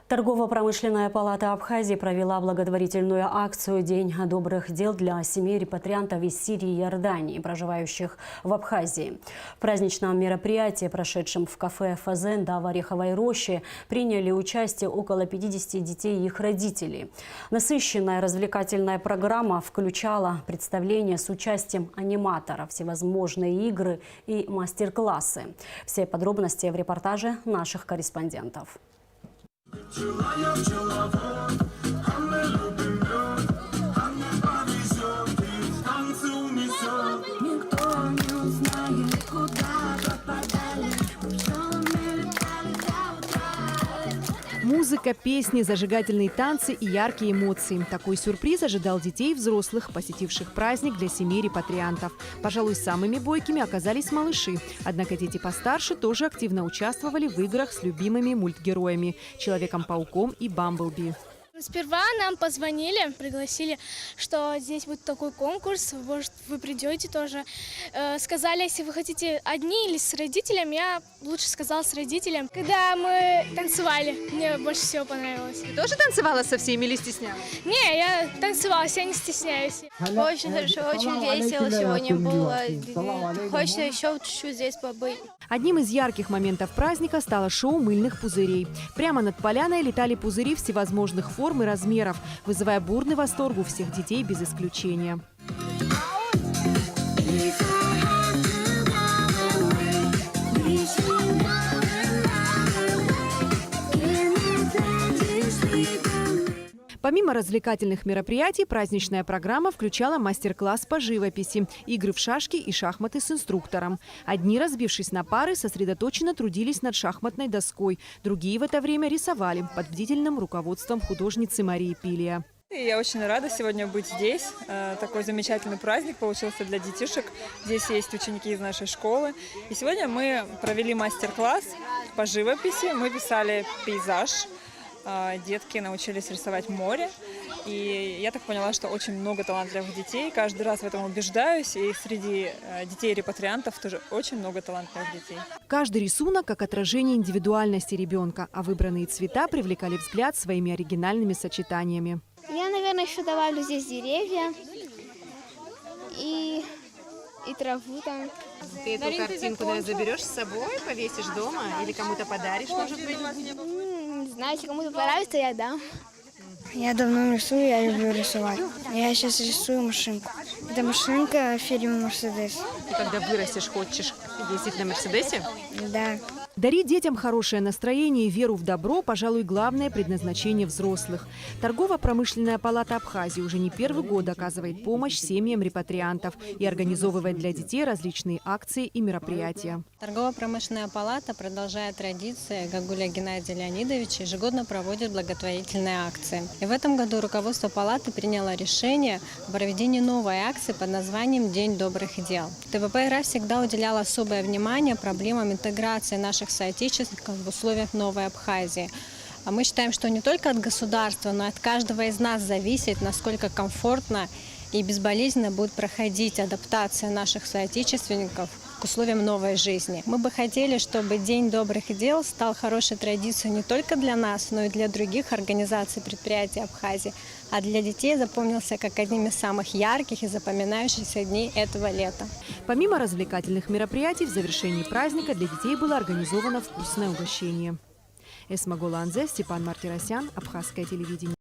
Торгово-промышленная палата Абхазии провела благотворительную акцию «День добрых дел» для семей репатриантов из Сирии и Иордании, проживающих в Абхазии. В праздничном мероприятии, прошедшем в кафе «Фазенда» в Ореховой роще, приняли участие около 50 детей и их родителей. Насыщенная развлекательная программа включала представления с участием аниматоров, всевозможные игры и мастер-классы. Все подробности в репортаже наших корреспондентов. Музыка, песни, зажигательные танцы и яркие эмоции. Такой сюрприз ожидал детей и взрослых, посетивших праздник для семей репатриантов. Пожалуй, самыми бойкими оказались малыши. Однако дети постарше тоже активно участвовали в играх с любимыми мультгероями – Человеком-пауком и Бамблби. Сперва нам позвонили, пригласили, что здесь будет такой конкурс, может, вы придете тоже. Сказали, если вы хотите одни или с родителями, я лучше сказала с родителем. Когда мы танцевали, мне больше всего понравилось. Ты тоже танцевала со всеми или стеснялась? Не, я танцевала, я не стесняюсь. Очень хорошо, очень весело сегодня было. Хочется еще чуть-чуть здесь побыть. Одним из ярких моментов праздника стало шоу мыльных пузырей. Прямо над поляной летали пузыри всевозможных форм и размеров, вызывая бурный восторг у всех детей без исключения. Помимо развлекательных мероприятий, праздничная программа включала мастер-класс по живописи, игры в шашки и шахматы с инструктором. Одни, разбившись на пары, сосредоточенно трудились над шахматной доской, другие в это время рисовали под бдительным руководством художницы Марии Пилия. Я очень рада сегодня быть здесь. Такой замечательный праздник получился для детишек. Здесь есть ученики из нашей школы. И сегодня мы провели мастер-класс по живописи. Мы писали пейзаж. Детки научились рисовать море. И я так поняла, что очень много талантливых детей. Каждый раз в этом убеждаюсь. И среди детей-репатриантов тоже очень много талантливых детей. Каждый рисунок как отражение индивидуальности ребенка, а выбранные цвета привлекали взгляд своими оригинальными сочетаниями. Я, наверное, еще добавлю здесь деревья и траву там. Ты эту картинку, наверное, заберешь с собой, повесишь дома или кому-то подаришь, может быть? Не знаю, если кому-то понравится, я дам. Я давно рисую, я люблю рисовать. Я сейчас рисую машинку. Это машинка фирмы «Мерседес». И когда вырастешь, хочешь ездить на «Мерседесе»? Да. Дарить детям хорошее настроение и веру в добро – пожалуй, главное предназначение взрослых. Торгово-промышленная палата Абхазии уже не первый год оказывает помощь семьям репатриантов и организовывает для детей различные акции и мероприятия. Торгово-промышленная палата, продолжая традиции Гагуля Геннадия Леонидовича, ежегодно проводит благотворительные акции. И в этом году руководство палаты приняло решение о проведении новой акции под названием «День добрых дел». ТВП-РА всегда уделяла особое внимание проблемам интеграции наших соотечественников в условиях Новой Абхазии. А мы считаем, что не только от государства, но и от каждого из нас зависит, насколько комфортно и безболезненно будет проходить адаптация наших соотечественников к условиям новой жизни. Мы бы хотели, чтобы День добрых дел стал хорошей традицией не только для нас, но и для других организаций, предприятий Абхазии, а для детей запомнился как одним из самых ярких и запоминающихся дней этого лета. Помимо развлекательных мероприятий, в завершении праздника для детей было организовано вкусное угощение. Эсма Голанзе, Степан Мартиросян, Абхазское телевидение.